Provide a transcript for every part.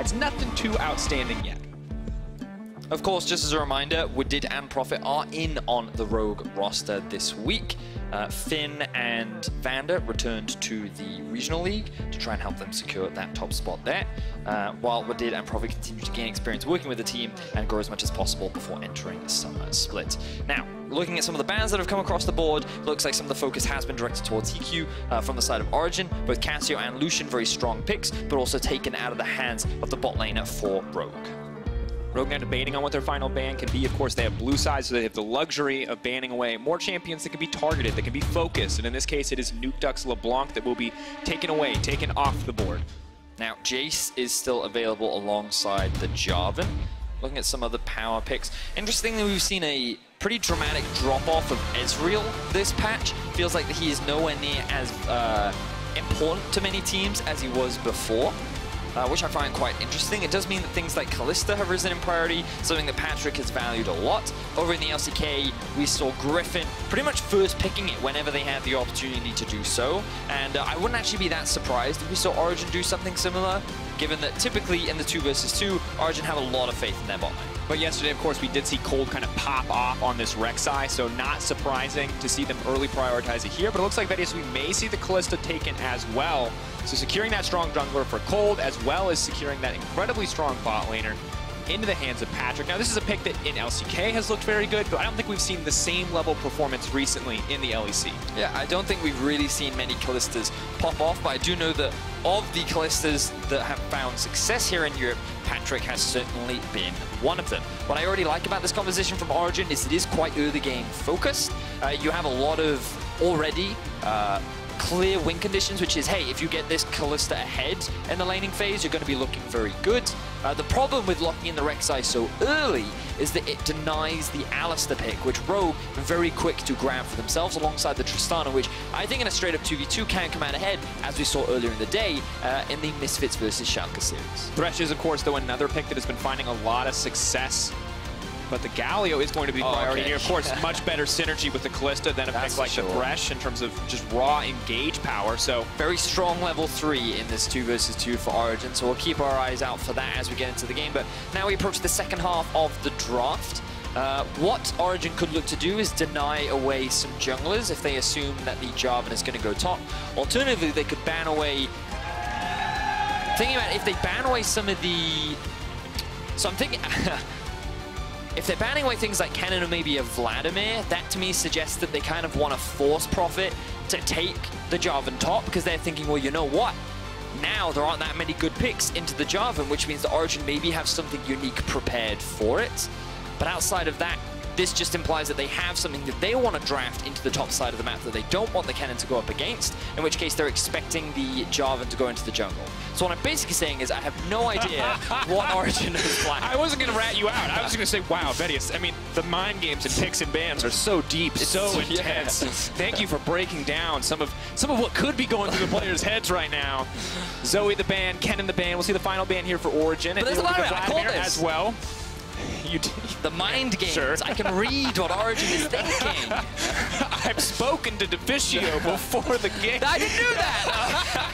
That's nothing too outstanding yet. Of course, just as a reminder, W8D and Profit are in on the Rogue roster this week. Finn and Vander returned to the Regional League to try and help them secure that top spot there, while W8D and Profit continue to gain experience working with the team and grow as much as possible before entering Summer Split. Now, looking at some of the bans that have come across the board, looks like some of the focus has been directed towards Heaq from the side of Origen. Both Cassio and Lucian very strong picks, but also taken out of the hands of the bot lane for Rogue. Rogue now debating on what their final ban can be. Of course, they have blue side, so they have the luxury of banning away more champions that can be targeted, that can be focused. And in this case, it is Nukeduck's LeBlanc that will be taken away, taken off the board. Now, Jace is still available alongside the Jarvan. Looking at some other power picks. Interestingly, we've seen a pretty dramatic drop-off of Ezreal this patch. Feels like that he is nowhere near as important to many teams as he was before. Which I find quite interesting. It does mean that things like Kalista have risen in priority, something that Patrik has valued a lot. Over in the LCK, we saw Griffin pretty much first picking it whenever they had the opportunity to do so. And I wouldn't actually be that surprised if we saw Origen do something similar, given that typically in the 2 versus 2, Origen have a lot of faith in their bot lane. But yesterday, of course, we did see Kold kind of pop off on this Rek'Sai, so not surprising to see them early prioritize it here. But it looks like Vedius, we may see the Kalista taken as well. So securing that strong jungler for Kold, as well as securing that incredibly strong bot laner into the hands of Patrik. Now, this is a pick that in LCK has looked very good, but I don't think we've seen the same level performance recently in the LEC. Yeah, I don't think we've really seen many Kalistas pop off, but I do know that of the Kalistas that have found success here in Europe, Patrik has certainly been one of them. What I already like about this composition from Origen is it is quite early game focused. You have a lot of already clear win conditions, which is, hey, if you get this Kalista ahead in the laning phase, you're going to be looking very good. The problem with locking in the Rek'Sai so early is that it denies the Alistar pick, which Rogue are very quick to grab for themselves alongside the Tristana, which I think in a straight-up 2v2 can come out ahead, as we saw earlier in the day in the Misfits versus Schalke series. Thresh is, of course, though, another pick that has been finding a lot of success. But the Galio is going to be priority here. Of course, much better synergy with the Kalista than a pick like the Thresh in terms of just raw engage power. So very strong level 3 in this 2 versus 2 for Origen. So we'll keep our eyes out for that as we get into the game. But now we approach the second half of the draft. What Origen could look to do is deny away some junglers if they assume that the Jarvan is going to go top. Alternatively, they could ban away... Thinking about if they ban away some of the... So I'm thinking... If they're banning away things like Kennen or maybe a Vladimir, that to me suggests that they kind of want to force Profit to take the Jarvan top, because they're thinking, well, you know what? Now there aren't that many good picks into the Jarvan, which means that Origen maybe have something unique prepared for it. But outside of that, this just implies that they have something that they want to draft into the top side of the map that they don't want the Kennen to go up against, in which case they're expecting the Jarvan to go into the jungle. So what I'm basically saying is I have no idea what Origen has planned. I wasn't going to rat you out. I was going to say, wow, Vedius, I mean, the mind games and picks and bans are so deep, so intense. Thank you for breaking down some of what could be going through the players' heads right now. Zoe the ban, Kennen the ban. We'll see the final ban here for Origen. But there's a lot of Vladimir as well. The mind games. Sure. I can read what Origen is thinking. I've spoken to Deficio before the game. I didn't do that!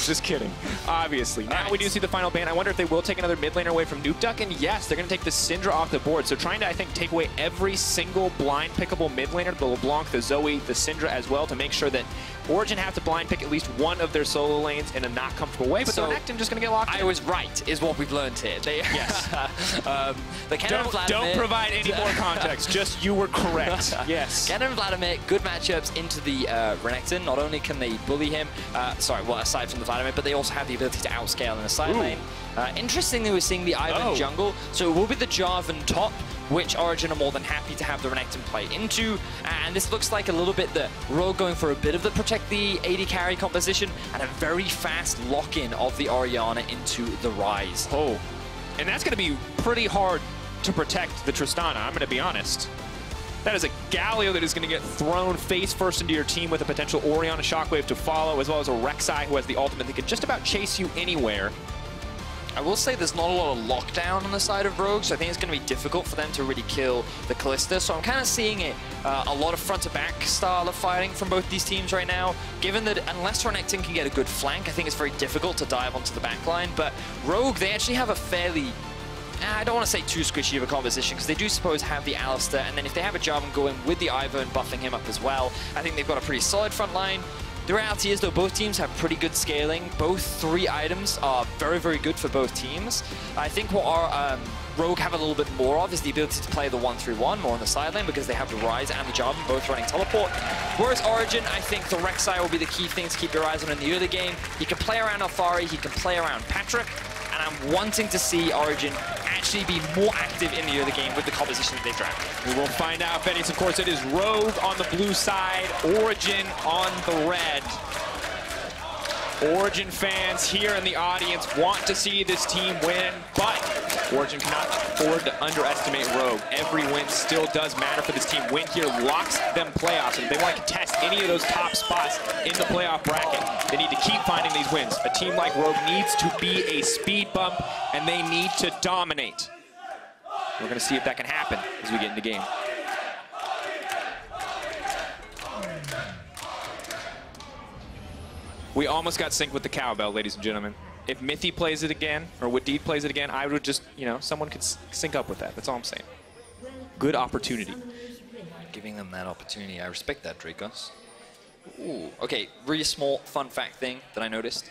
Just kidding. Obviously. Now we do see the final ban. I wonder if they will take another mid laner away from Nukeduck, and yes, they're going to take the Syndra off the board. So trying to, I think, take away every single blind pickable mid laner, the LeBlanc, the Zoe, the Syndra as well, to make sure that Origen have to blind pick at least one of their solo lanes in a not comfortable way, but so the Renekton just going to get locked in. I was right, is what we've learned here. Yes. The don't provide any more context, just you were correct. Yes. Kennen and Vladimir, good matchups into the Renekton. Not only can they bully him, aside from the Vladimir, but they also have the ability to outscale in the side lane. Interestingly, we're seeing the Ivern jungle, so it will be the Jarvan top, which Origen are more than happy to have the Renekton play into. And this looks like a little bit the Rogue going for a bit of the protect the AD carry composition and a very fast lock-in of the Orianna into the Ryze. Oh, and that's going to be pretty hard to protect the Tristana, I'm going to be honest. That is a Galio that is going to get thrown face first into your team with a potential Orianna shockwave to follow, as well as a Rek'Sai who has the ultimate that can just about chase you anywhere. I will say there's not a lot of lockdown on the side of Rogue, so I think it's going to be difficult for them to really kill the Kalista. So I'm kind of seeing it a lot of front-to-back style of fighting from both these teams right now. Given that unless Renekton can get a good flank, I think it's very difficult to dive onto the backline. But Rogue, they actually have a fairly... I don't want to say too squishy of a composition, because they do suppose have the Alistar, and then if they have a Jarvan going with the Ivern buffing him up as well, I think they've got a pretty solid front line. The reality is, though, both teams have pretty good scaling. Both 3 items are very, very good for both teams. I think what our Rogue have a little bit more of is the ability to play the 1-3-1 more on the side lane, because they have the Ryze and the Jarvan both running teleport. Whereas Origen, I think the Rek'Sai will be the key thing to keep your eyes on in the early game. He can play around Alphari, he can play around Patrik, and I'm wanting to see Origen actually be more active in the early game with the composition that they've drafted. We will find out, Vedius. Of course, it is Rogue on the blue side, Origen on the red. Origen fans here in the audience want to see this team win, but Origen cannot afford to underestimate Rogue. Every win still does matter for this team. Win here locks them playoffs, and if they want to contest any of those top spots in the playoff bracket, they need to keep finding these wins. A team like Rogue needs to be a speed bump, and they need to dominate. We're going to see if that can happen as we get into the game. We almost got synced with the cowbell, ladies and gentlemen. If Mithy plays it again, or Wadid plays it again, I would just, you know, someone could sync up with that. That's all I'm saying. Good opportunity. Giving them that opportunity. I respect that, Drakos. Ooh, okay, really small fun fact thing that I noticed.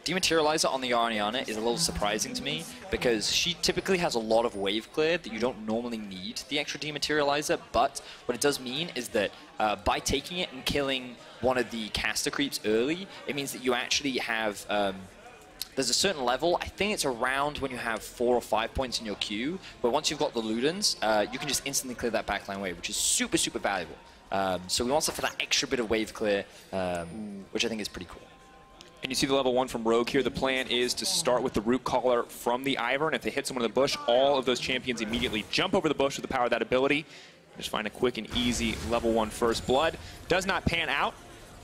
Dematerializer on the Orianna is a little surprising to me, because she typically has a lot of wave clear that you don't normally need the extra Dematerializer, but what it does mean is that by taking it and killing one of the caster creeps early, it means that you actually have... there's a certain level, I think it's around when you have 4 or 5 points in your queue, but once you've got the Ludens, you can just instantly clear that backline wave, which is super, super valuable. So we want it for that extra bit of wave clear, which I think is pretty cool. And you see the level 1 from Rogue here. The plan is to start with the root caller from the Ivern. If they hit someone in the bush, all of those champions immediately jump over the bush with the power of that ability. Just find a quick and easy level 1 first blood. Does not pan out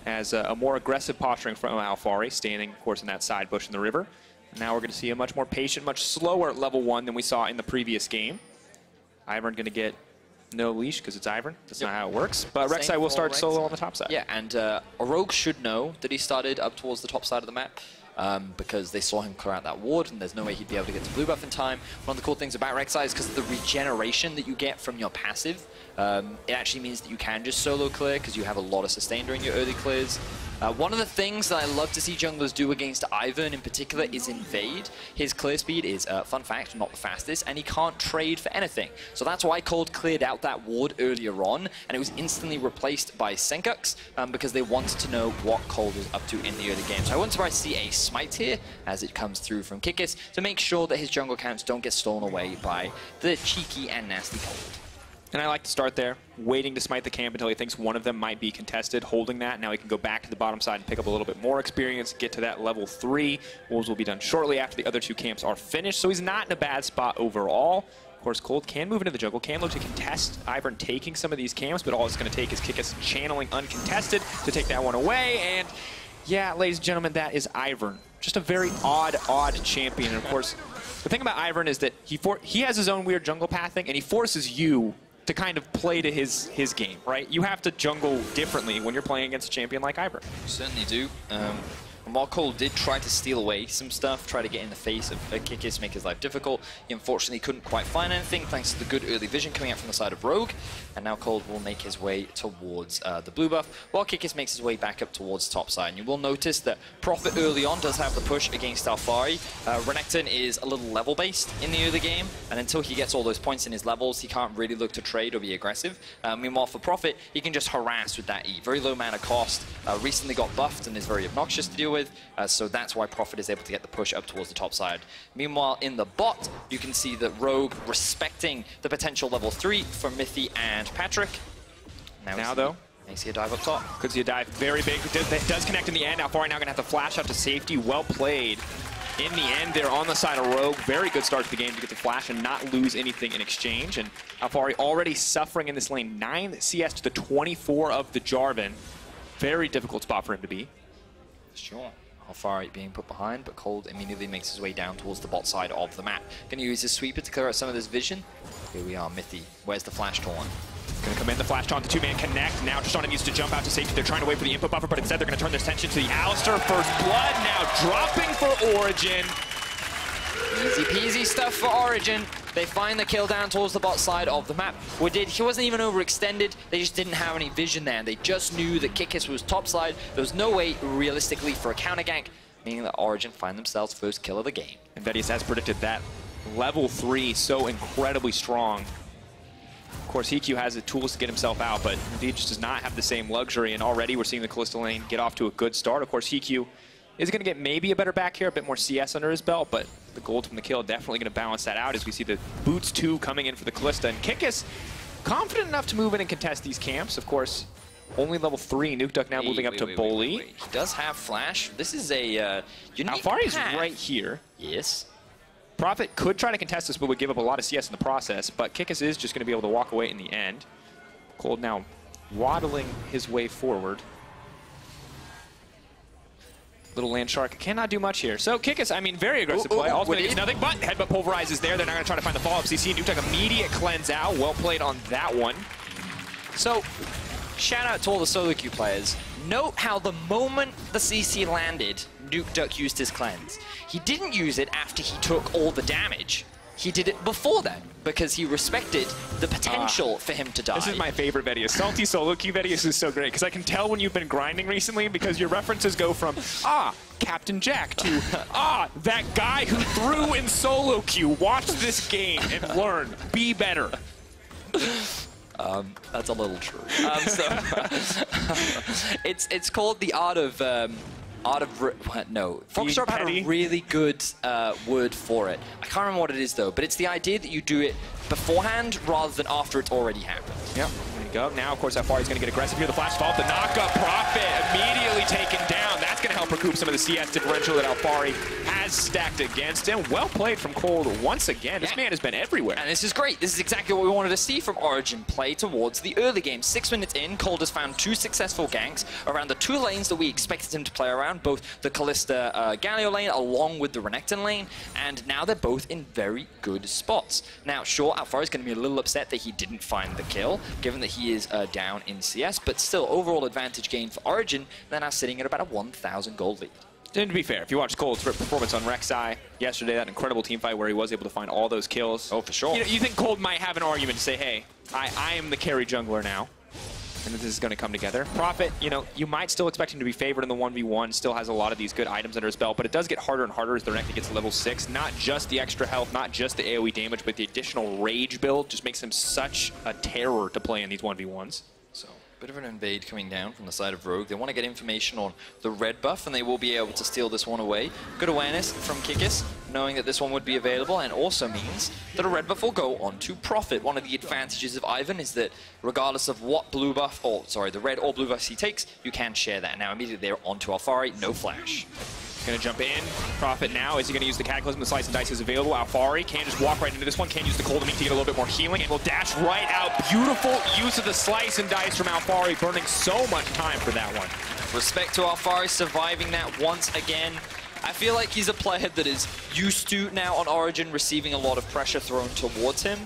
as a more aggressive posturing from Alphari, standing, of course, in that side bush in the river. And now we're going to see a much more patient, much slower level 1 than we saw in the previous game. Ivern going to get no leash because it's Ivern. That's not how it works. But Rek'Sai will start solo on the top side. Yeah, and a Rogue should know that he started up towards the top side of the map. Because they saw him clear out that ward, and there's no way he'd be able to get to blue buff in time. One of the cool things about Rek'Sai is because of the regeneration that you get from your passive, it actually means that you can just solo clear because you have a lot of sustain during your early clears. One of the things that I love to see junglers do against Ivern in particular is invade. His clear speed is, fun fact, not the fastest, and he can't trade for anything. So that's why Kold cleared out that ward earlier on, and it was instantly replaced by Sencux, because they wanted to know what Kold was up to in the early game. So I wouldn't surprise to see a smite here as it comes through from Kikis to make sure that his jungle counts don't get stolen away by the cheeky and nasty Kold. And I like to start there, waiting to smite the camp until he thinks one of them might be contested, holding that. Now he can go back to the bottom side and pick up a little bit more experience, get to that level 3. Wolves will be done shortly after the other 2 camps are finished, so he's not in a bad spot overall. Of course, Kold can move into the jungle, can look to contest Ivern taking some of these camps, but all it's going to take is Kikis channeling uncontested to take that one away. And yeah, ladies and gentlemen, that is Ivern. Just a very odd champion. And of course, the thing about Ivern is that he has his own weird jungle pathing, and he forces you to kind of play to his game, right? You have to jungle differently when you're playing against a champion like Ivern. Certainly do. And while Kold did try to steal away some stuff, try to get in the face of Kikis, make his life difficult, he unfortunately couldn't quite find anything thanks to the good early vision coming out from the side of Rogue. And now Kold will make his way towards the blue buff, while Kikis makes his way back up towards the top side. And you will notice that Prophet early on does have the push against Alphari. Renekton is a little level-based in the early game, and until he gets all those points in his levels, he can't really look to trade or be aggressive. Meanwhile, for Prophet, he can just harass with that E. Very low mana cost, recently got buffed and is very obnoxious to deal with. So that's why Prophet is able to get the push up towards the top side. Meanwhile, in the bot, you can see that Rogue respecting the potential level 3 for Mithy and Patrik. Now though, may see a dive up top. Could see a dive very big. It does connect in the end. Alphari now going to have to flash out to safety. Well played. In the end, they're on the side of Rogue. Very good start to the game to get the flash and not lose anything in exchange. And Alphari already suffering in this lane. 9 CS to the 24 of the Jarvan. Very difficult spot for him to be. Sure. Alphari being put behind, but Kold immediately makes his way down towards the bot side of the map. Gonna use his sweeper to clear out some of this vision. Here we are, Mithy. Where's the flash taunt? Gonna come in, the flash taunt, the two-man connect. Now Tristana needs to jump out to safety. They're trying to wait for the input buffer, but instead they're gonna turn their attention to the Alistar. First blood now dropping for Origen. Easy peasy stuff for Origen. They find the kill down towards the bot side of the map. He wasn't even overextended, they just didn't have any vision there. They just knew that Kikis was top side. There was no way, realistically, for a counter gank, meaning that Origen find themselves first kill of the game. And Vedius has predicted that. Level 3, so incredibly strong. Of course, Heaq has the tools to get himself out, but he just does not have the same luxury, and already we're seeing the Kalista lane get off to a good start. Of course, Heaq is going to get maybe a better back here, a bit more CS under his belt, but the gold from the kill definitely going to balance that out as we see the Boots 2 coming in for the Kalista. And Kikis confident enough to move in and contest these camps. Of course, only level 3. Nukeduck now moving up to Bully. He does have flash. This is a unique Alphari's path. right here. Yes. Prophet could try to contest this, but would give up a lot of CS in the process. But Kikis is just going to be able to walk away in the end. Kold now waddling his way forward. Little land shark cannot do much here. So Kikis, I mean, very aggressive play. Ultimately gets nothing but headbutt pulverizes there. They're not going to try to find the follow-up. CC Nukeduck immediate cleanse out. Well played on that one. So, shout out to all the solo queue players. Note how the moment the CC landed, Nukeduck used his cleanse. He didn't use it after he took all the damage. He did it before that, because he respected the potential for him to die. This is my favorite Vedius. Salty solo queue Vedius is so great, because I can tell when you've been grinding recently, because your references go from, Captain Jack, to, that guy who threw in solo queue. Watch this game and learn. Be better. That's a little true. It's called the art of Foxtrot had a really good word for it. I can't remember what it is though, but it's the idea that you do it beforehand rather than after it's already happened. Yep, there you go. Now, of course, Alphari's going to get aggressive here. The flash fall, the knockup, Prophet immediately taken down. That's going to help recoup some of the CS differential that Alphari has stacked against him. Well played from Kold once again. This man has been everywhere. And this is great. This is exactly what we wanted to see from Origen play towards the early game. 6 minutes in, Kold has found 2 successful ganks around the 2 lanes that we expected him to play around, both the Kalista Galio lane along with the Renekton lane, and now they're both in very good spots. Now, sure, Alphari's going to be a little upset that he didn't find the kill, given that he is down in CS, but still, overall advantage gain for Origen. They're now sitting at about a 1,000 gold lead. And to be fair, if you watch Kold's performance on Rek'Sai yesterday, that incredible team fight where he was able to find all those kills. Oh, for sure. You think Kold might have an argument to say, hey, I am the carry jungler now, and this is going to come together. Prophet, you might still expect him to be favored in the 1v1, still has a lot of these good items under his belt, but it does get harder and harder as the Renekton gets to level 6. Not just the extra health, not just the AoE damage, but the additional rage build just makes him such a terror to play in these 1v1s. So, bit of an invade coming down from the side of Rogue. They want to get information on the red buff, and they will be able to steal this one away. Good awareness from Kikis, knowing that this one would be available, and also means that a red buff will go on to Prophet. One of the advantages of Ivern is that regardless of what blue buff, the red or blue buffs he takes, you can share that. Now immediately they're onto Alphari, no flash. Going to jump in. Prophet now. Is he going to use the Cataclysm? The Slice and Dice is available. Alphari can just walk right into this one. Can use the Kold meat to get a little bit more healing. And will dash right out. Beautiful use of the Slice and Dice from Alphari. Burning so much time for that one. Respect to Alphari surviving that once again. I feel like he's a player that is used to now on Origen receiving a lot of pressure thrown towards him.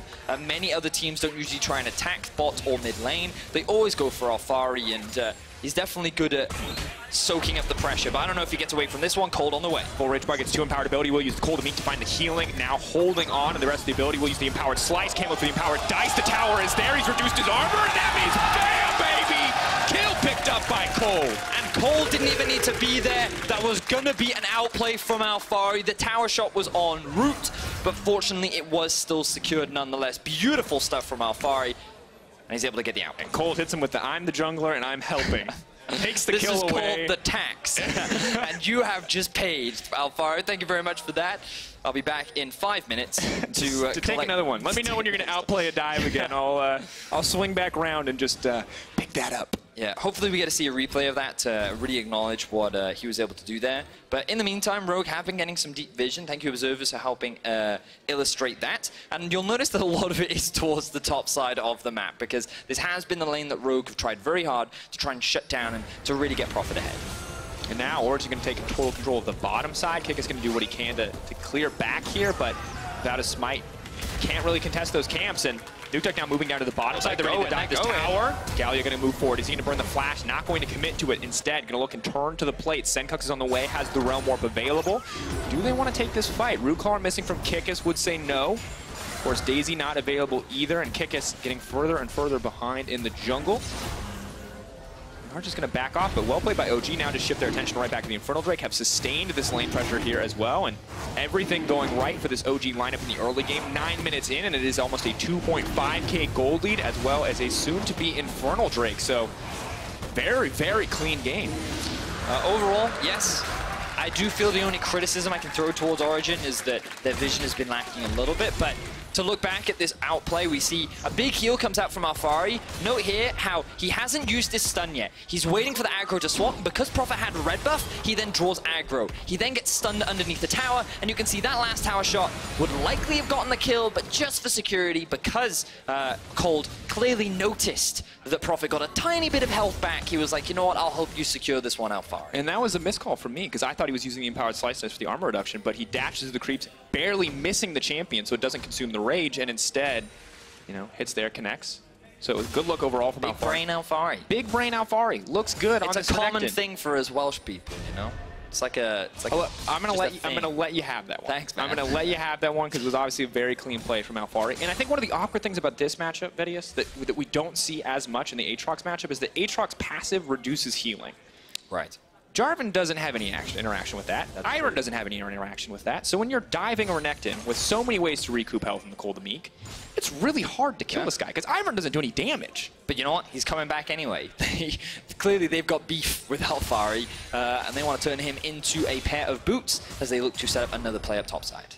Many other teams don't usually try and attack bot or mid lane. They always go for Alphari, and he's definitely good at soaking up the pressure, but I don't know if he gets away from this one. Kold on the way. Full Rage Bar gets 2 empowered ability. We'll use the Kold meat to find the healing. Now holding on to the rest of the ability. We'll use the empowered Slice. Can't look for the empowered Dice. The tower is there. He's reduced his armor, and that means bam, baby! Kill picked up by Kold. And Kold didn't even need to be there. That was gonna be an outplay from Alphari. The tower shot was en route, but fortunately it was still secured nonetheless. Beautiful stuff from Alphari, and he's able to get the out. And Kold hits him with the I'm the jungler and I'm helping. Takes the this kill is away. Called the tax. And you have just paid, Alphari. Thank you very much for that. I'll be back in 5 minutes to take another one. Let me know when you're going to outplay a dive again. I'll swing back around and just pick that up. Yeah, hopefully we get to see a replay of that to really acknowledge what he was able to do there. But in the meantime, Rogue have been getting some deep vision. Thank you, observers, for helping illustrate that. And you'll notice that a lot of it is towards the top side of the map, because this has been the lane that Rogue have tried very hard to try and shut down and to really get Prophet ahead. And now Origen going to take total control of the bottom side. Kikis going to do what he can to clear back here, but without a smite, can't really contest those camps. And Nukeduck now moving down to the bottom side. They're ready to dive this tower. Galio going to move forward. He's going to burn the flash, not going to commit to it. Instead, going to look and turn to the plate. Sencux is on the way, has the Realm Warp available. Do they want to take this fight? Rootcaller missing from Kikis would say no. Of course, Daisy not available either, and Kikis getting further and further behind in the jungle. Are just going to back off, but well played by OG now to shift their attention right back to the Infernal Drake, have sustained this lane pressure here as well, and everything going right for this OG lineup in the early game. 9 minutes in, and it is almost a 2.5k gold lead, as well as a soon-to-be Infernal Drake, so very, very clean game. Overall, yes. I do feel the only criticism I can throw towards Origen is that their vision has been lacking a little bit, but to look back at this outplay, we see a big heal comes out from Alphari. Note here how he hasn't used his stun yet. He's waiting for the aggro to swap, and because Prophet had red buff, he then draws aggro. He then gets stunned underneath the tower, and you can see that last tower shot would likely have gotten the kill, but just for security, because Kold clearly noticed that Prophet got a tiny bit of health back, he was like, you know what, I'll help you secure this one, Alphari. And that was a miscall from me, because I thought he was using the Empowered Sliceness for the armor reduction, but he dashes the creeps, barely missing the champion, so it doesn't consume the rage, and instead, you know, hits there, connects. So it was a good look overall from Alphari. Big brain Alphari. Big brain Alphari. Looks good on this Renekton. It's a common thing for us Welsh people, you know? It's like a... It's like I'm gonna let you have that one. Thanks, man. I'm gonna let you have that one because it was obviously a very clean play from Alphari. And I think one of the awkward things about this matchup, Vedius, that we don't see as much in the Aatrox matchup is that Aatrox passive reduces healing. Right. Jarvan doesn't have any interaction with that. Ivern doesn't have any interaction with that. So when you're diving a Renekton with so many ways to recoup health in the Kold Meek, it's really hard to kill this guy because Ivern doesn't do any damage. But you know what? He's coming back anyway. Clearly they've got beef with Alphari, and they want to turn him into a pair of boots as they look to set up another play up top side.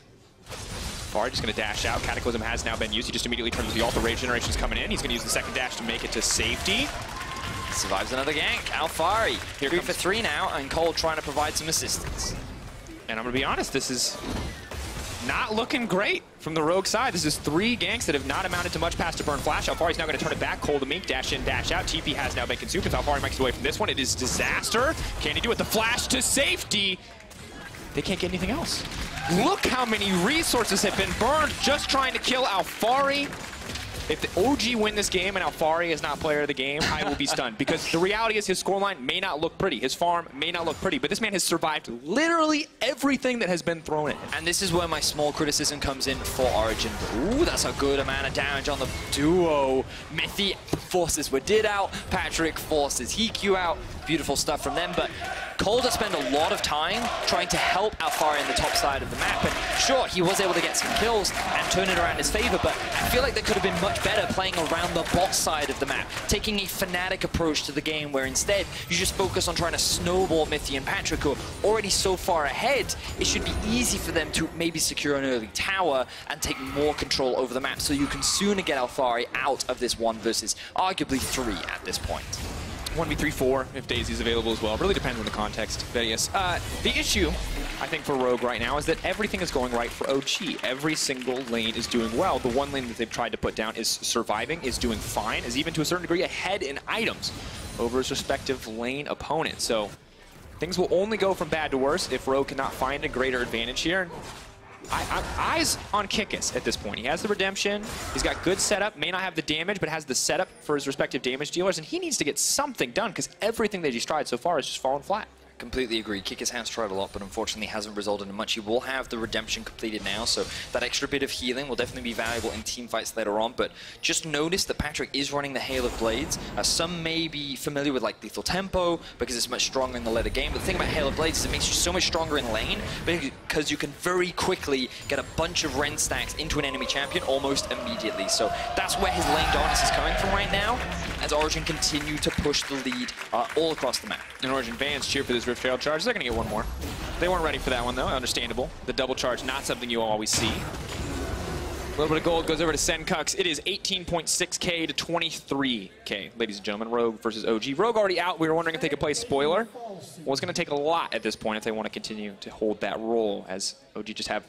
Alphari just going to dash out. Cataclysm has now been used. He just immediately turns the ult. The rage generation's coming in. He's going to use the second dash to make it to safety. Survives another gank. Alphari, 3 for 3 now, and Kold trying to provide some assistance. And I'm going to be honest, this is not looking great from the Rogue side. This is 3 ganks that have not amounted to much past to burn flash. Alphari's now going to turn it back. Kold and Meek, dash in, dash out. TP has now been consumed. If Alphari makes it away from this one, it is disaster. Can he do it? The flash to safety. They can't get anything else. Look how many resources have been burned just trying to kill Alphari. If the OG win this game and Alphari is not player of the game, I will be stunned. Because the reality is his scoreline may not look pretty. His farm may not look pretty. But this man has survived literally everything that has been thrown at him. And this is where my small criticism comes in for Origen. Ooh, that's a good amount of damage on the duo. Mithy forces Vander out. Patrik forces Heaq out. Beautiful stuff from them. But Kold has spent a lot of time trying to help Alphari in the top side of the map. And sure, he was able to get some kills and turn it around in his favor, but I feel like there could have been much better playing around the bot side of the map, taking a Fnatic approach to the game where instead you just focus on trying to snowball Mithy and Patrik, who are already so far ahead. It should be easy for them to maybe secure an early tower and take more control over the map so you can sooner get Alphari out of this 1 versus arguably 3 at this point. 1v3-4 if Daisy's available as well. It really depends on the context, Vedius. The issue, I think, for Rogue right now is that everything is going right for OG. Every single lane is doing well. The one lane that they've tried to put down is surviving, is doing fine, is even to a certain degree ahead in items over his respective lane opponent. So things will only go from bad to worse if Rogue cannot find a greater advantage here. Eyes on Kikis at this point. He has the redemption. He's got good setup. May not have the damage, but has the setup for his respective damage dealers. And he needs to get something done because everything that he's tried so far has just fallen flat. Completely agree. Kikis has tried a lot, but unfortunately hasn't resulted in much. He will have the redemption completed now, so that extra bit of healing will definitely be valuable in team fights later on. But just notice that Patrik is running the Hail of Blades. Some may be familiar with like Lethal Tempo because it's much stronger in the later game. But the thing about Hail of Blades is it makes you so much stronger in lane because you can very quickly get a bunch of Ren stacks into an enemy champion almost immediately. So that's where his lane dominance is coming from right now, as Origen continue to push the lead all across the map. And Origen fans cheer for this Rift Trail charge. They're going to get one more. They weren't ready for that one, though. Understandable. The double charge, not something you always see. A little bit of gold goes over to Sencux. It is 18.6k to 23k, ladies and gentlemen. Rogue versus OG. Rogue already out. We were wondering if they could play spoiler. Well, it's going to take a lot at this point if they want to continue to hold that role, as OG just have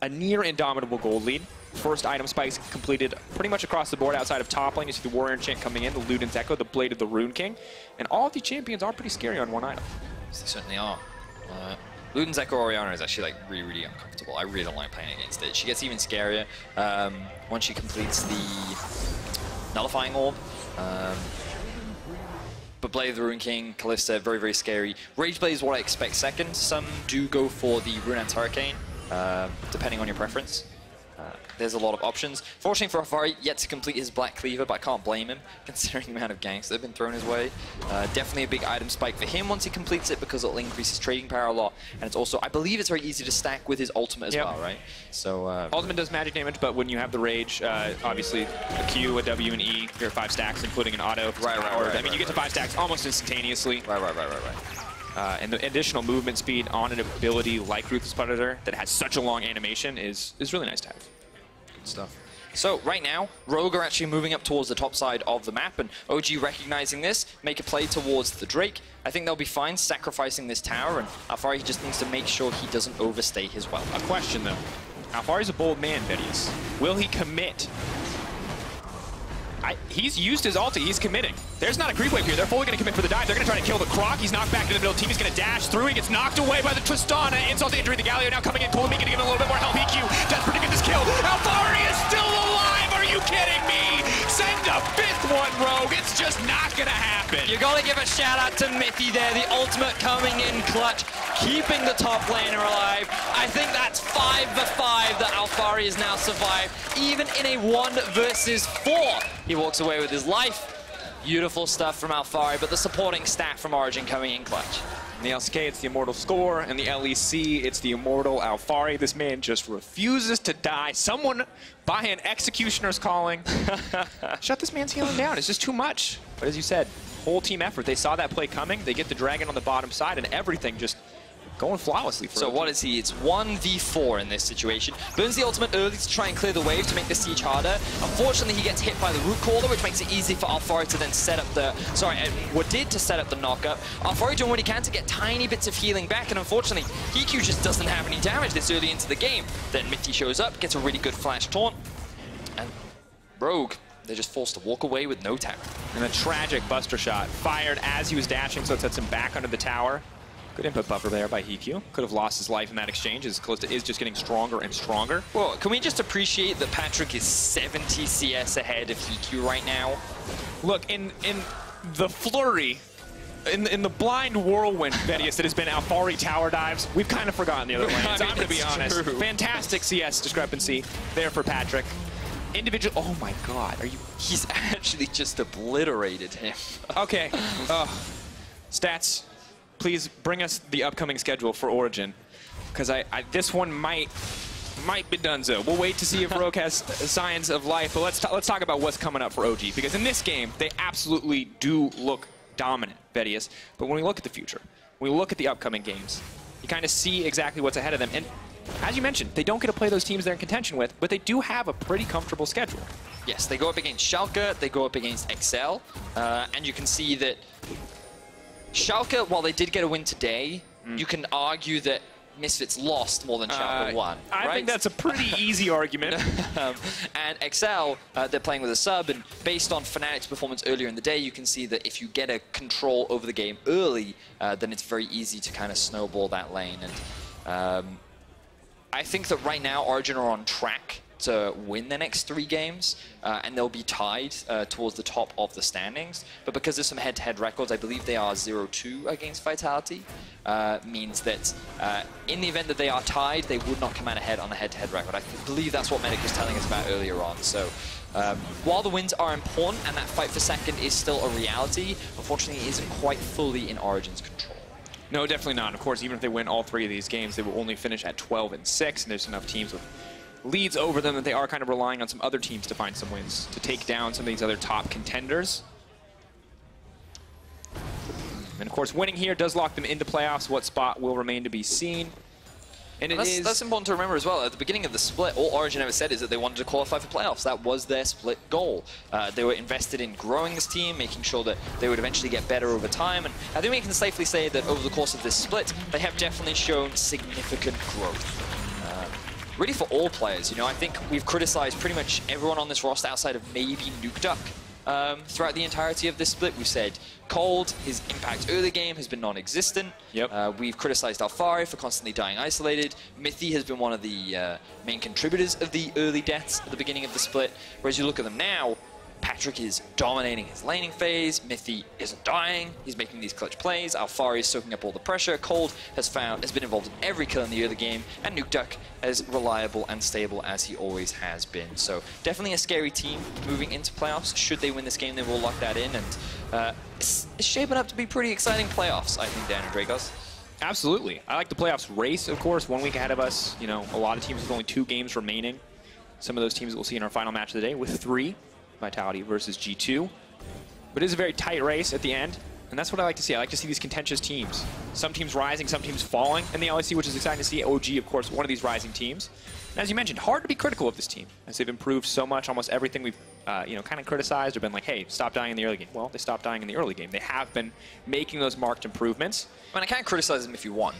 a near indomitable gold lead. First item spikes completed pretty much across the board outside of top lane. You see the Warrior Enchant coming in, the Luden's Echo, the Blade of the Rune King. And all of these champions are pretty scary on one item. Yes, they certainly are. Luden's Echo Orianna is actually like really uncomfortable. I really don't like playing against it. She gets even scarier once she completes the Nullifying Orb. But Blade of the Ruin King, Kalista, very scary. Rageblade is what I expect second. Some do go for the Rune's Hurricane, depending on your preference. There's a lot of options. Fortunately for Alphari, yet to complete his Black Cleaver, but I can't blame him, considering the amount of ganks that have been thrown his way. Definitely a big item spike for him once he completes it, because it'll increase his trading power a lot. And it's also, I believe it's very easy to stack with his ultimate as well, right? So ultimate does magic damage, but when you have the Rage, obviously a Q, a W, and E, you're at 5 stacks, including an auto. Right. I mean, you get to 5 stacks almost instantaneously. Right. And the additional movement speed on an ability like Ruthless Predator that has such a long animation is really nice to have. Good stuff. So right now, Rogue are actually moving up towards the top side of the map, and OG recognizing this, make a play towards the Drake. I think they'll be fine sacrificing this tower, and Alphari just needs to make sure he doesn't overstay his welcome. A question though. Alphari's a bold man, Vedius. Will he commit? He's used his ulti, he's committing. There's not a creep wave here, they're fully gonna commit for the dive. They're gonna try to kill the Croc, he's knocked back to the middle team, he's gonna dash through, he gets knocked away by the Tristana, insult to injury, the Galio now coming in, Kold gonna give him a little bit more help. Heaq, desperate to get this kill. Alphari is still alive, are you kidding me? Send a 5th one, Rogue, it's just not gonna happen. You gotta give a shout out to Mithy there, the ultimate coming in clutch, keeping the top laner alive. I think that's 5 for 5 that Alphari has now survived, even in a 1 versus 4. He walks away with his life. Beautiful stuff from Alphari, but the supporting stack from Origen coming in clutch. In the LCK, it's the Immortal Score, and the LEC, it's the Immortal Alphari. This man just refuses to die. Someone by an Executioner's calling. Shut this man's healing down. It's just too much. But as you said, whole team effort. They saw that play coming. They get the dragon on the bottom side, and everything just going flawlessly for him. So what is he? It's 1v4 in this situation. Burns the ultimate early to try and clear the wave to make the siege harder. Unfortunately, he gets hit by the root caller, which makes it easy for Alphari to then set up the... to set up the knockup. Alphari doing what he can to get tiny bits of healing back, and unfortunately, Heaq just doesn't have any damage this early into the game. Then Mithy shows up, gets a really good flash taunt, and Rogue, they're just forced to walk away with no tower. And a tragic Buster Shot fired as he was dashing, so it sets him back under the tower. Good input buffer there by Heaq. Could have lost his life in that exchange, as Kalista is just getting stronger and stronger. Well, can we just appreciate that Patrik is 70 CS ahead of Heaq right now? Look, in the flurry, in the blind whirlwind, Vedius, that has been Alphari tower dives, we've kind of forgotten the other lanes. I'm going to be honest. True. Fantastic CS discrepancy there for Patrik. Individual, oh my god, are you... He's actually just obliterated him. Okay, stats. Please bring us the upcoming schedule for Origen, because this one might be donezo. We'll wait to see if Rogue has signs of life, but let's talk about what's coming up for OG, because in this game, they absolutely do look dominant, Vedius, but when we look at the future, when we look at the upcoming games, you kind of see exactly what's ahead of them, and as you mentioned, they don't get to play those teams they're in contention with, but they do have a pretty comfortable schedule. Yes, they go up against Schalke, they go up against XL, and you can see that Schalke, while they did get a win today, you can argue that Misfits lost more than Schalke won. I think that's a pretty easy argument. And XL, they're playing with a sub, and based on Fnatic's performance earlier in the day, you can see that if you get a control over the game early, then it's very easy to kind of snowball that lane. And I think that right now, Origen are on track to win the next 3 games, and they'll be tied towards the top of the standings. But because there's some head-to-head records, I believe they are 0-2 against Vitality, means that in the event that they are tied, they would not come out ahead on a head-to-head record. I believe that's what Medic was telling us about earlier on. So while the wins are important and that fight for second is still a reality, unfortunately it isn't quite fully in Origen's control. No, definitely not. Of course, even if they win all 3 of these games, they will only finish at 12-6, and there's enough teams with leads over them that they are kind of relying on some other teams to find some wins, to take down some of these other top contenders. And of course, winning here does lock them into playoffs. What spot will remain to be seen. And that's important to remember as well. At the beginning of the split, all Origen ever said is that they wanted to qualify for playoffs. That was their split goal. They were invested in growing this team, making sure that they would eventually get better over time. And I think we can safely say that over the course of this split, they have definitely shown significant growth. Really for all players, you know, I think we've criticized pretty much everyone on this roster outside of maybe Nukeduck throughout the entirety of this split. We've said Kold, his impact early game has been non-existent. Yep. We've criticized Alphari for constantly dying isolated. Mithy has been one of the main contributors of the early deaths at the beginning of the split. Whereas you look at them now, Patrik is dominating his laning phase. Mithy isn't dying. He's making these clutch plays. Alphari is soaking up all the pressure. Kold has been involved in every kill in the early game, and Nukeduck as reliable and stable as he always has been. So definitely a scary team moving into playoffs. Should they win this game, they will lock that in, and it's shaping up to be pretty exciting playoffs, I think, Dan and Drakos. Absolutely. I like the playoffs race, of course. 1 week ahead of us. You know, a lot of teams with only 2 games remaining. Some of those teams we'll see in our final match of the day with 3. Vitality versus G2. But it is a very tight race at the end, and that's what I like to see. I like to see these contentious teams. Some teams rising, some teams falling in the LEC, which is exciting to see. OG, of course, one of these rising teams. And as you mentioned, hard to be critical of this team, as they've improved so much. Almost everything we've kind of criticized or been like, hey, stop dying in the early game. Well, they stopped dying in the early game. They have been making those marked improvements. I mean, I can't criticize them if you won.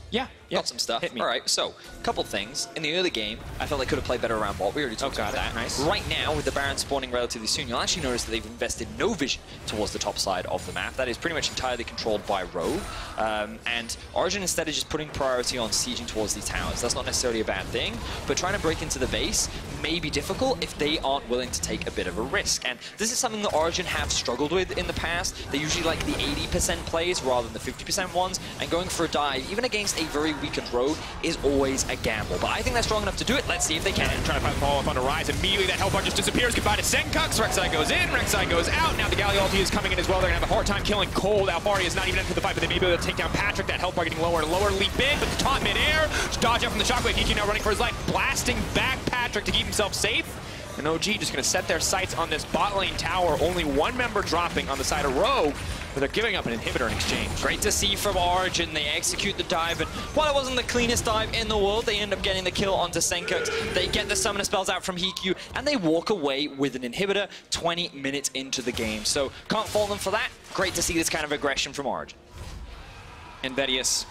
Yeah. Got some stuff. Hit me. All right, so a couple things. In the early game, I felt they could have played better around bot. We already talked about that. Nice. Right now, with the Baron spawning relatively soon, you'll actually notice that they've invested no vision towards the top side of the map. That is pretty much entirely controlled by Rogue. And Origen instead is just putting priority on sieging towards these towers. That's not necessarily a bad thing, but trying to break into the base may be difficult if they aren't willing to take a bit of a risk. And this is something that Origen have struggled with in the past. They usually like the 80% plays rather than the 50% ones, and going for a dive, even against a very weakened Rogue, is always a gamble. But I think they're strong enough to do it. Let's see if they can. Trying to follow up on a Ryze. Immediately that health bar just disappears. Goodbye to Sencux. Rek'Sai goes in. Rek'Sai goes out. Now the Galio ulti is coming in as well. They're going to have a hard time killing Kold. Alphari is not even into the fight, but they may be able to take down Patrik. That health bar getting lower and lower. Leap in, but the taunt mid-air. Dodge out from the shockwave. Heaq now running for his life. Blasting back Patrik to keep himself safe. And OG just going to set their sights on this bot lane tower. Only 1 member dropping on the side of Rogue, but they're giving up an inhibitor in exchange. Great to see from Origen. They execute the dive, and while it wasn't the cleanest dive in the world, they end up getting the kill onto Sencux. They get the summoner spells out from Heaq, and they walk away with an inhibitor 20 minutes into the game. So can't fault them for that. Great to see this kind of aggression from Origen. And Vedius,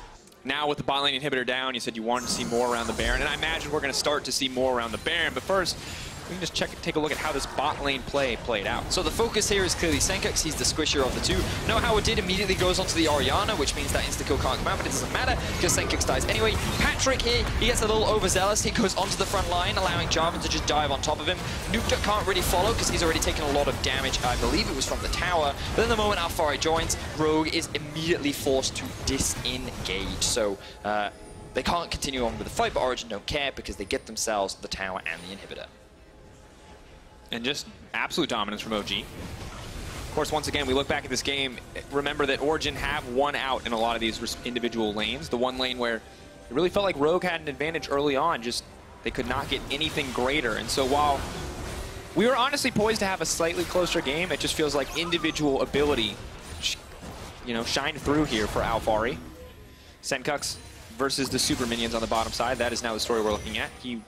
now with the bot lane inhibitor down, you said you wanted to see more around the Baron, and I imagine we're going to start to see more around the Baron, but first, we can just take a look at how this bot lane played out. So the focus here is clearly Sencux. He's the squisher of the two. Know how it did immediately goes onto the Orianna, which means that insta-kill can't come out, but it doesn't matter because Sencux dies anyway. Patrik here, he gets a little overzealous. He goes onto the front line, allowing Jarvan to just dive on top of him. Nukeduck can't really follow because he's already taken a lot of damage. I believe it was from the tower. But then the moment Alphari joins, Rogue is immediately forced to disengage. So they can't continue on with the fight, but Origen don't care because they get themselves the tower and the inhibitor. And just absolute dominance from OG. Of course, once again, we look back at this game, remember that Origen have won out in a lot of these individual lanes. The one lane where it really felt like Rogue had an advantage early on, just they could not get anything greater. And so while we were honestly poised to have a slightly closer game, it just feels like individual ability, shined through here for Alphari. Sencux versus the super minions on the bottom side. That is now the story we're looking at. He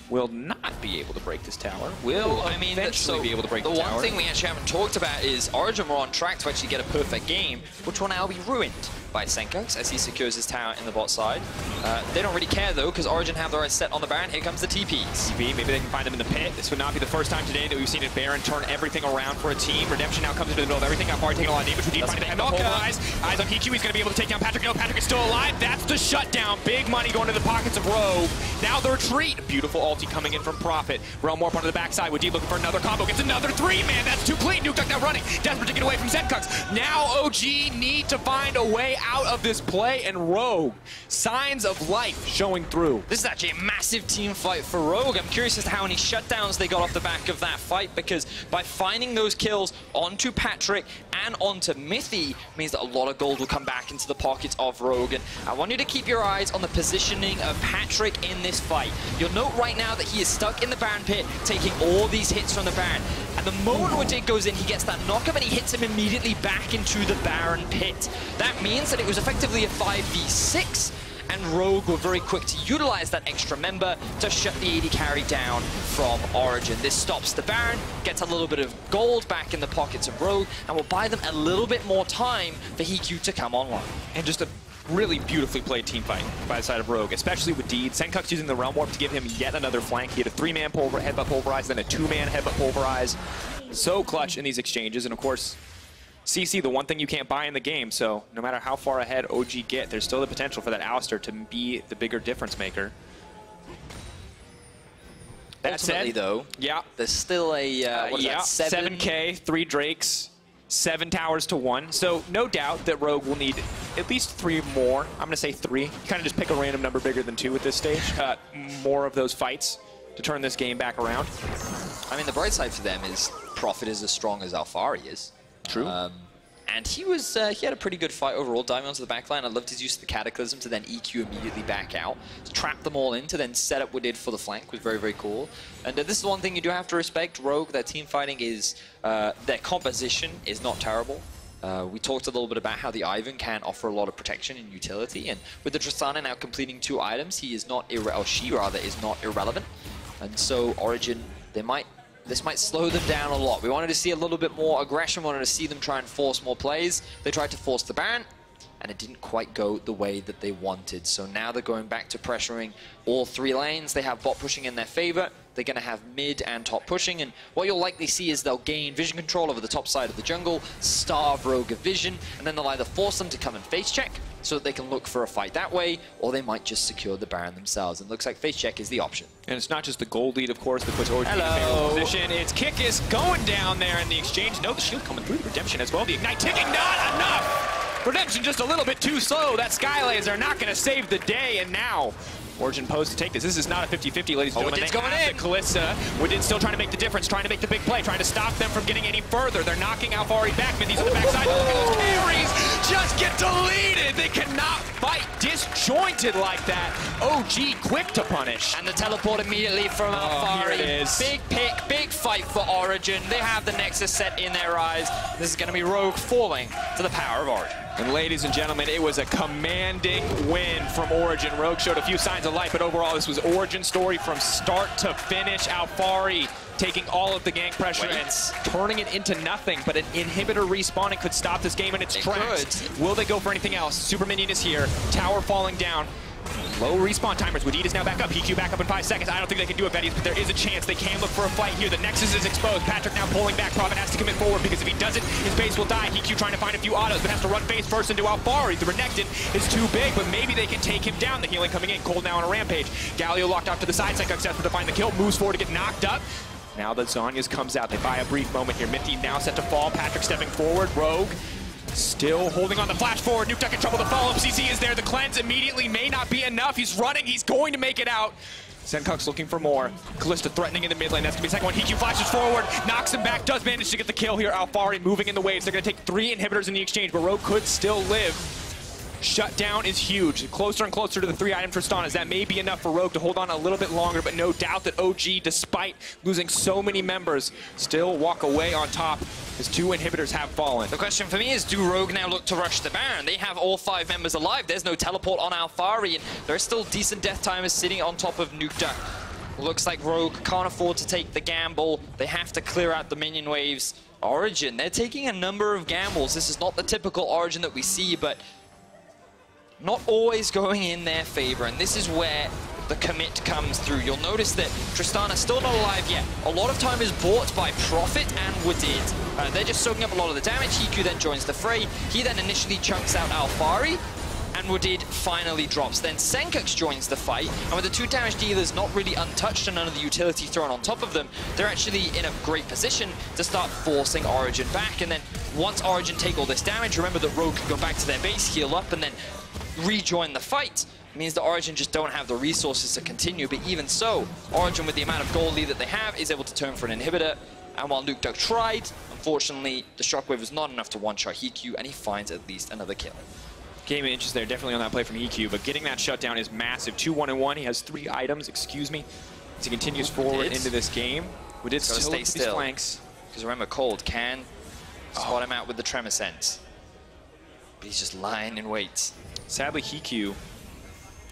will not be able to break this tower. Will eventually be able to break the tower. The one thing we actually haven't talked about is Origen were on track to actually get a perfect game, which will now be ruined by Sencux as he secures his tower in the bot side. They don't really care though, because Origen have their eyes set on the Baron. Here comes the TPs. Maybe they can find them in the pit. This would not be the first time today that we've seen a Baron turn everything around for a team. Redemption now comes into the middle of everything. Alphari taking a lot of damage. Deep finding eyes on Heaq. He's going to be able to take down Patrik. No, Patrik is still alive. That's the shutdown. Big money going to the pockets of Rogue. Now the retreat. Beautiful ulti coming in from Prophet. Realm Warp onto the backside. With Deep looking for another combo. Gets another 3-man. That's too clean. Nukeduck now running. Desperate to get away from Sencux. Now OG need to find a way out of this play, and Rogue, signs of life showing through. This is actually a massive team fight for Rogue. I'm curious as to how many shutdowns they got off the back of that fight, because by finding those kills onto Patrik and onto Mithy means that a lot of gold will come back into the pockets of Rogue. And I want you to keep your eyes on the positioning of Patrik in this fight. You'll note right now that he is stuck in the Baron pit, taking all these hits from the Baron. And the moment Origen goes in, he gets that knockup and he hits him immediately back into the Baron pit. That means that it was effectively a 5v6, and Rogue were very quick to utilize that extra member to shut the AD carry down from Origen. This stops the Baron, gets a little bit of gold back in the pockets of Rogue, and will buy them a little bit more time for Heaq to come online. And just a really beautifully played team fight by the side of Rogue, especially with Deed. Sencux using the Realm Warp to give him yet another flank. He had a 3-man headbutt pulverize, then a 2-man headbutt pulverize. so clutch in these exchanges. And of course, CC, the one thing you can't buy in the game. So no matter how far ahead OG get, there's still the potential for that Alistar to be the bigger difference maker. That Ultimately, said, though, yeah, there's still a what is that, 7K, 3 Drakes, 7 towers to 1. So no doubt that Rogue will need at least 3 more. I'm going to say 3. You kind of just pick a random number bigger than 2 at this stage. More of those fights to turn this game back around. I mean, the bright side for them is Prophet is as strong as Alphari is. True. And he had a pretty good fight overall, diving onto the backline. I loved his use of the Cataclysm to then EQ immediately back out, to trap them all in, to then set up what did for the flank was very, very cool. And this is one thing you do have to respect. Rogue, their team fighting is, their composition is not terrible. We talked a little bit about how the Ivern can offer a lot of protection and utility, and with the Tristana now completing 2 items, he is not, or she rather, is not irrelevant. And so Origen, this might slow them down a lot. We wanted to see a little bit more aggression, wanted to see them try and force more plays. They tried to force the Baron, and it didn't quite go the way that they wanted. So now they're going back to pressuring all 3 lanes. They have bot pushing in their favor. They're going to have mid and top pushing, and what you'll likely see is they'll gain vision control over the top side of the jungle, starve Rogue of vision, and then they'll either force them to come and face check so that they can look for a fight that way, or they might just secure the Baron themselves. And it looks like face check is the option. And it's not just the gold lead, of course, that puts Origen in a favorable position. It's Kikis going down there in the exchange. No, the shield coming through. The Redemption as well. The Ignite ticking, not enough! Redemption just a little bit too slow. That Sky Laser not going to save the day, and now Origen posed to take this. This is not a 50-50, ladies and gentlemen. It's going in. Kalista. Widin's still trying to make the difference, trying to make the big play, trying to stop them from getting any further. They're knocking Alphari back. Mithy's on the backside. Look at those carries just get deleted. They cannot fight disjointed like that. OG quick to punish. And the teleport immediately from Alphari. Here it is. Big pick, big fight for Origen. They have the Nexus set in their eyes. This is going to be Rogue falling to the power of Origen. And ladies and gentlemen, it was a commanding win from Origen. Rogue showed a few signs of life, but overall this was Origen's story from start to finish. Alphari taking all of the gank pressure and turning it into nothing, but an inhibitor respawning could stop this game in its tracks. Will they go for anything else? Super Minion is here. Tower falling down. Low respawn timers. Heaq is now back up. Heaq back up in 5 seconds. I don't think they can do it, Vedius, but there is a chance. They can look for a fight here. The Nexus is exposed. Patrik now pulling back. Prophet has to commit forward because if he doesn't, his base will die. Heaq trying to find a few autos, but has to run face first into Alphari. The Renekton is too big, but maybe they can take him down. The healing coming in. Kold now on a rampage. Galio locked off to the side. Sencux desperate to find the kill. Moves forward to get knocked up. Now the Zhonya's comes out. They buy a brief moment here. Mithy now set to fall. Patrik stepping forward. Rogue still holding on the flash forward. Nukeduck in trouble to follow up. CC is there. The cleanse immediately may not be enough. He's running. He's going to make it out. Sencux looking for more. Kalista threatening in the mid lane. That's going to be the second one. Heaq flashes forward, knocks him back, does manage to get the kill here. Alphari moving in the waves. They're going to take 3 inhibitors in the exchange, but Rogue could still live. Shutdown is huge. Closer and closer to the 3 item Tristanas. That may be enough for Rogue to hold on a little bit longer, but no doubt that OG, despite losing so many members, still walk away on top as 2 inhibitors have fallen. The question for me is, do Rogue now look to rush the Baron? They have all 5 members alive. There's no teleport on Alphari, and there's still decent death timers sitting on top of Nukeduck. Looks like Rogue can't afford to take the gamble. They have to clear out the minion waves. Origen, they're taking a number of gambles. This is not the typical Origen that we see, but not always going in their favor, and this is where the commit comes through. You'll notice that Tristana's still not alive yet. A lot of time is bought by Prophet and Widid. They're just soaking up a lot of the damage. Heaq then joins the fray. He then initially chunks out Alphari, and Widid finally drops. Then Sencux joins the fight, and with the 2 damage dealers not really untouched and none of the utility thrown on top of them, they're actually in a great position to start forcing Origen back. And then once Origen take all this damage, remember that Rogue can go back to their base, heal up, and then rejoin the fight. It means that Origen just don't have the resources to continue, but even so, Origen, with the amount of gold lead that they have, is able to turn for an inhibitor. And while Nukeduck tried, unfortunately, the shockwave was not enough to one-shot Heaq, and he finds at least another kill. Game of inches there, definitely on that play from Heaq, but getting that shutdown is massive. 2-1-1. He has 3 items, excuse me, as he continues forward into this game. Widid's still stay still. Flanks. Because remember, Kold can spot him out with the Tremor Sense, but he's just lying in wait. Sadly, Heaq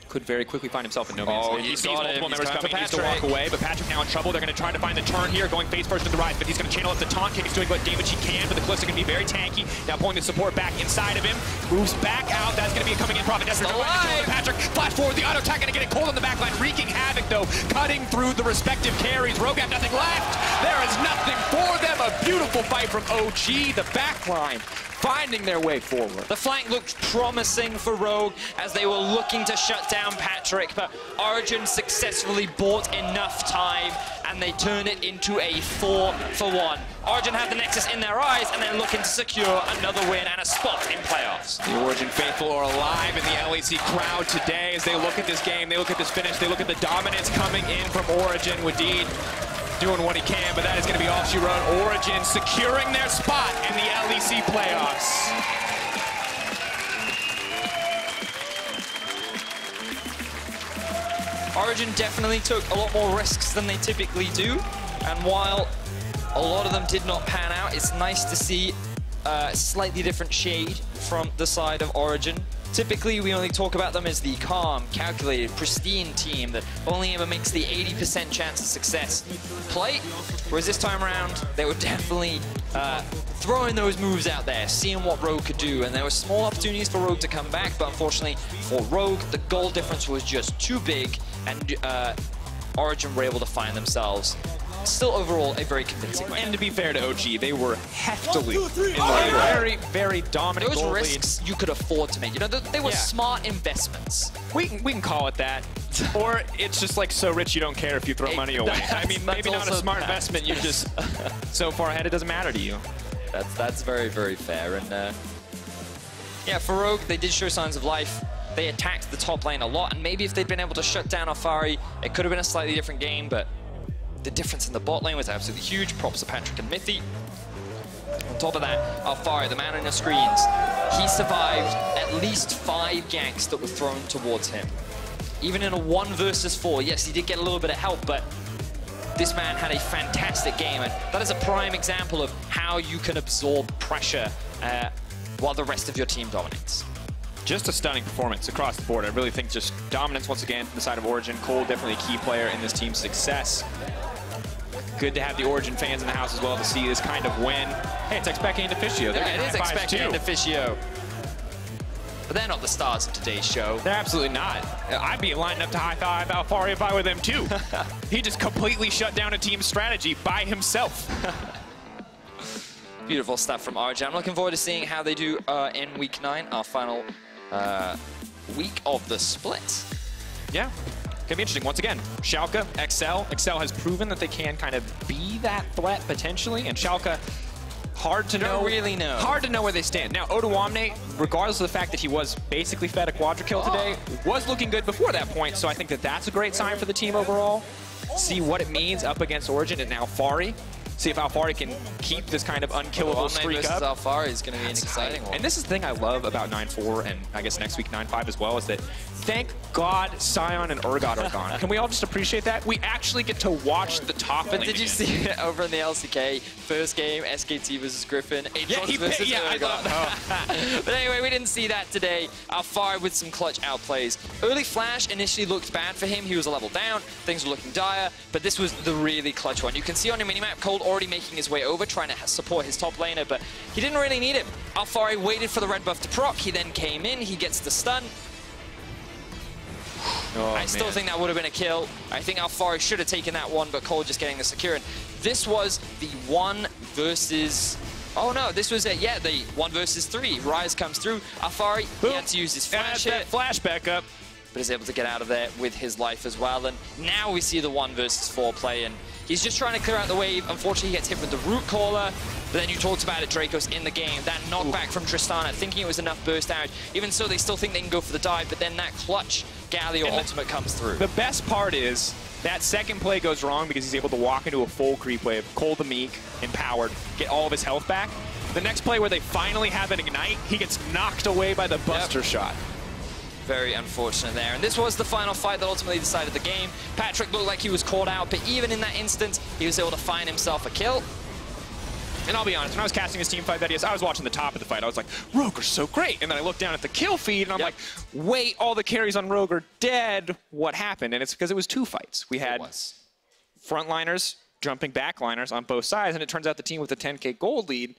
could very quickly find himself in no man's land. He sees multiple members coming, he needs to walk away, but Patrik now in trouble. They're going to try to find the turn here, going face first with the Ryze, but he's going to channel up the taunt. Kikis doing what damage he can, but the Kalista can be very tanky. Now pulling the support back inside of him, moves back out. That's going to be a coming in profit. That's Patrik, flash forward, the auto attack going to get it Kold on the back line, wreaking havoc though, cutting through the respective carries. Rogue have nothing left. There is nothing for them. A beautiful fight from OG. The back line finding their way forward. The flank looked promising for Rogue as they were looking to shut down Patrik, but Origen successfully bought enough time and they turned it into a 4-for-1. Origen have the Nexus in their eyes and they're looking to secure another win and a spot in playoffs. The Origen faithful are alive in the LEC crowd today as they look at this game, they look at this finish, they look at the dominance coming in from Origen. Wadid doing what he can, but that is going to be all she wrote. Origen securing their spot in the LEC playoffs. Origen definitely took a lot more risks than they typically do, and while a lot of them did not pan out, it's nice to see a slightly different shade from the side of Origen. Typically, we only talk about them as the calm, calculated, pristine team that only ever makes the 80% chance of success play, whereas this time around, they were definitely throwing those moves out there, seeing what Rogue could do, and there were small opportunities for Rogue to come back, but unfortunately for Rogue, the goal difference was just too big, and Origen were able to find themselves still overall a very convincing win. And to be fair to OG, they were heftily in the very, very dominant those goal risks lead. You could afford to make. You know, they were smart investments. We can call it that. Or it's just like so rich you don't care if you throw money away. I mean, maybe not a smart investment. You're just so far ahead it doesn't matter to you. That's very, very fair. And yeah, for Rogue, they did show signs of life. They attacked the top lane a lot, and maybe if they'd been able to shut down Alphari, it could have been a slightly different game, but the difference in the bot lane was absolutely huge. Props to Patrik and Mithy. On top of that, Alphari, the man on your screens, he survived at least 5 ganks that were thrown towards him. Even in a 1 versus 4, yes, he did get a little bit of help, but this man had a fantastic game, and that is a prime example of how you can absorb pressure while the rest of your team dominates. Just a stunning performance across the board. I really think just dominance once again from the side of Origen. Kold definitely a key player in this team's success. Good to have the Origen fans in the house as well to see this kind of win. Hey, it's Expecting and Officio. Yeah, it is Expecting and Officio. But they're not the stars of today's show. They're absolutely not. I'd be lining up to high-five Alphari if I were them too. He just completely shut down a team's strategy by himself. Beautiful stuff from RGE. I'm looking forward to seeing how they do in Week 9, our final week of the split. Yeah. Gonna be interesting. Once again, Schalke, Excel has proven that they can kind of be that threat potentially, and Schalke, hard to know where they stand. Now, Odoamne, regardless of the fact that he was basically fed a quadra kill today, was looking good before that point, so I think that that's a great sign for the team overall. See what it means up against Origen and now Alphari. See if Alphari can keep this kind of unkillable streak up. Alphari is going to be an exciting one. And this is the thing I love about 9-4 and I guess next week 9-5 as well, is that thank God Sion and Urgot are gone. Can we all just appreciate that? We actually get to watch the top lane. But did you see it over in the LCK? First game, SKT versus Griffin. Aatrox versus Urgot. But anyway, we didn't see that today. Alphari with some clutch outplays. Early Flash initially looked bad for him. He was a level down. Things were looking dire. But this was the really clutch one. You can see on your minimap, Kold already making his way over, trying to support his top laner, but he didn't really need it. Alphari waited for the red buff to proc. He then came in. He gets the stun. I still think that would have been a kill. I think Alphari should have taken that one, but Kold just getting the secure. And this was the 1 versus... Oh no, this was it. Yeah, the 1 versus 3. Ryze comes through. Alphari, he had to use his flash hit. Flash back up. But is able to get out of there with his life as well. And now we see the 1 versus 4 play, and he's just trying to clear out the wave. Unfortunately, he gets hit with the root caller. But then you talked about it, Drakos in the game. That knockback from Tristana, thinking it was enough burst damage. Even so, they still think they can go for the dive, but then that clutch Galio ultimate comes through. The best part is that second play goes wrong because he's able to walk into a full creep wave, Kold the Meek, empowered, get all of his health back. The next play where they finally have an ignite, he gets knocked away by the Buster shot. Very unfortunate there. And this was the final fight that ultimately decided the game. Patrik looked like he was caught out, but even in that instance, he was able to find himself a kill. And I'll be honest, when I was casting this team fight Vedius, I was watching the top of the fight. I was like, Rogue are so great. And then I looked down at the kill feed, and I'm like, wait, all the carries on Rogue are dead. What happened? And it's because it was 2 fights. We had frontliners jumping backliners on both sides, and it turns out the team with the 10K gold lead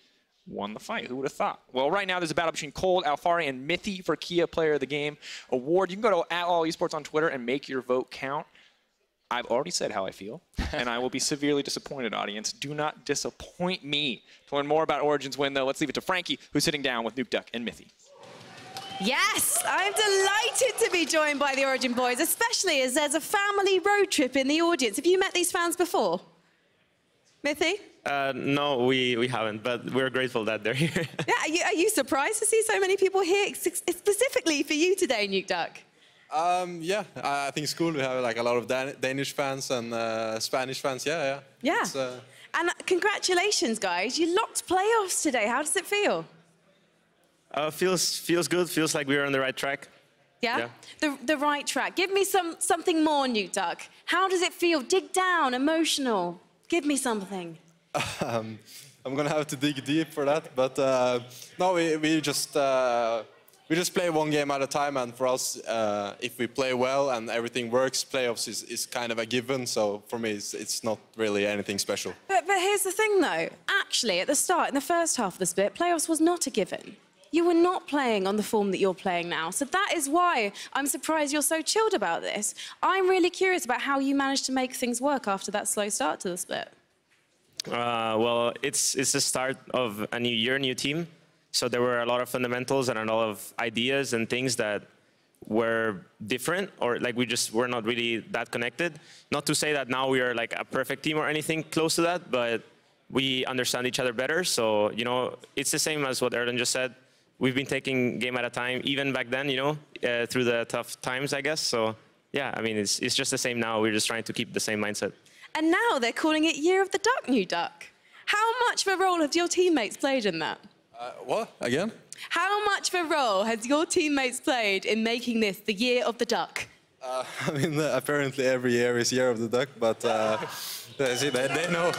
won the fight. Who would have thought? Well, right now there's a battle between Kold, Alphari, and Mithy for Kia Player of the Game award. You can go to @LoleSports on Twitter and make your vote count. I've already said how I feel, and I will be severely disappointed, audience. Do not disappoint me. To learn more about Origen's win, though, let's leave it to Frankie, who's sitting down with Nukeduck and Mithy. Yes, I'm delighted to be joined by the Origen boys, especially as there's a family road trip in the audience. Have you met these fans before? Mithy? No, we haven't, but we're grateful that they're here. Yeah, are you surprised to see so many people here, specifically for you today, Nukeduck? Yeah, I think it's cool. We have like a lot of Danish fans and Spanish fans. Yeah. And congratulations, guys. You locked playoffs today. How does it feel? Feels good. Feels like we're on the right track. Yeah? The right track. Give me something more, Nukeduck. How does it feel? Dig down, emotional. Give me something. I'm gonna have to dig deep for that, but no, we just play one game at a time, and for us, if we play well and everything works, playoffs is kind of a given. So for me, it's not really anything special. But here's the thing, though. Actually, at the start, in the first half of the split, playoffs was not a given. You were not playing on the form that you're playing now. So that is why I'm surprised you're so chilled about this. I'm really curious about how you managed to make things work after that slow start to the split. Well, it's the start of a new year, new team. So there were a lot of fundamentals and a lot of ideas and things that were different, or like we just were not really that connected. Not to say that now we are like a perfect team or anything close to that, but we understand each other better. So, you know, it's the same as what Erlen just said. We've been taking game at a time, even back then, you know, through the tough times, I guess. So, yeah, I mean, it's just the same now. We're just trying to keep the same mindset. And now they're calling it Year of the Duck, Nukeduck. How much of a role have your teammates played in that? What? Again? How much of a role has your teammates played in making this the Year of the Duck? I mean, apparently every year is Year of the Duck, but they know.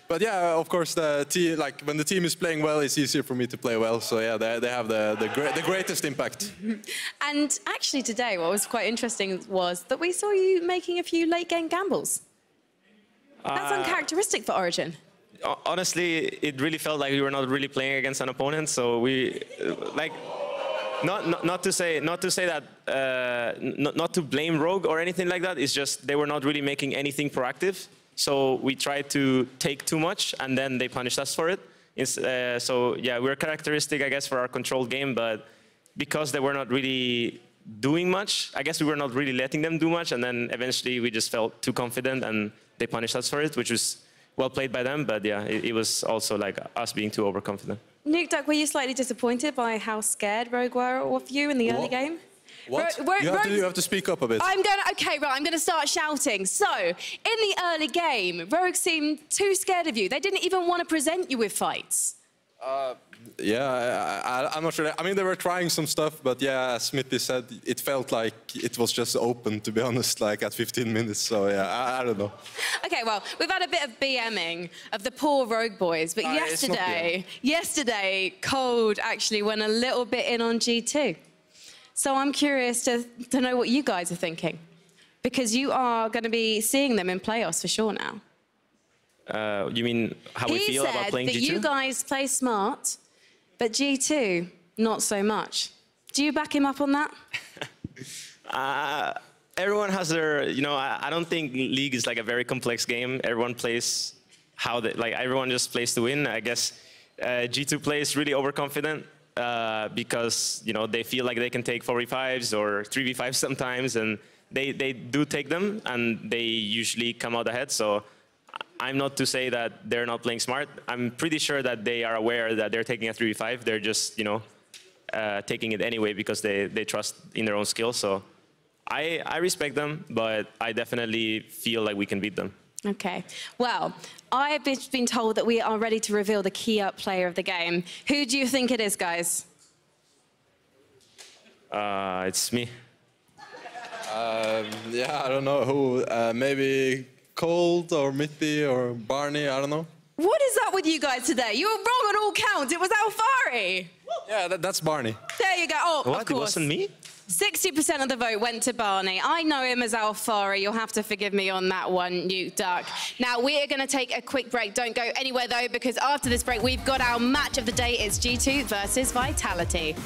But yeah, of course, the team, like when the team is playing well, it's easier for me to play well. So yeah, they have the greatest impact. And actually today, what was quite interesting was that we saw you making a few late game gambles. That's uncharacteristic for Origen. Honestly, it really felt like we were not really playing against an opponent. So we, like, not to say that, not to blame Rogue or anything like that. It's just they were not really making anything proactive. So we tried to take too much, and then they punished us for it. So yeah, we're characteristic, I guess, for our controlled game, but because they were not really doing much, I guess we were not really letting them do much, and then eventually we just felt too confident, and they punished us for it, which was well played by them, but yeah, it was also like us being too overconfident. Nukeduck, were you slightly disappointed by how scared Rogue were of you in the early game? What? You have to speak up a bit. I'm going to start shouting. So, in the early game, Rogue seemed too scared of you. They didn't even want to present you with fights. Yeah, I'm not sure. I mean, they were trying some stuff, but yeah, as Mithy said, it felt like it was just open, to be honest, like at 15 minutes. So yeah, I don't know. Okay, well, we've had a bit of BMing of the poor Rogue boys, but yesterday, Kold actually went a little bit in on G2. So I'm curious to know what you guys are thinking, because you are going to be seeing them in playoffs for sure now. You mean how we feel about playing G2? He said that you guys play smart, but G2, not so much. Do you back him up on that? Everyone has their, you know, I don't think League is like a very complex game. Everyone plays how they, like everyone just plays to win. I guess G2 plays really overconfident. Because, you know, they feel like they can take 4v5s or 3v5s sometimes, and they do take them, and they usually come out ahead. So I'm not to say that they're not playing smart. I'm pretty sure that they are aware that they're taking a 3v5. They're just, you know, taking it anyway because they trust in their own skills. So I respect them, but I definitely feel like we can beat them. Okay. Well, I've been told that we are ready to reveal the key up player of the game. Who do you think it is, guys? It's me. Yeah, I don't know who. Maybe Kold or Mithy or Barney, I don't know. What is up with you guys today? You were wrong on all counts. It was Alphari. Yeah, that's Barney. There you go. Oh, What? of course. It wasn't me? 60% of the vote went to Barney. I know him as Alphari. You'll have to forgive me on that one, Nukeduck. Now, we are going to take a quick break. Don't go anywhere, though, because after this break, we've got our match of the day. It's G2 versus Vitality.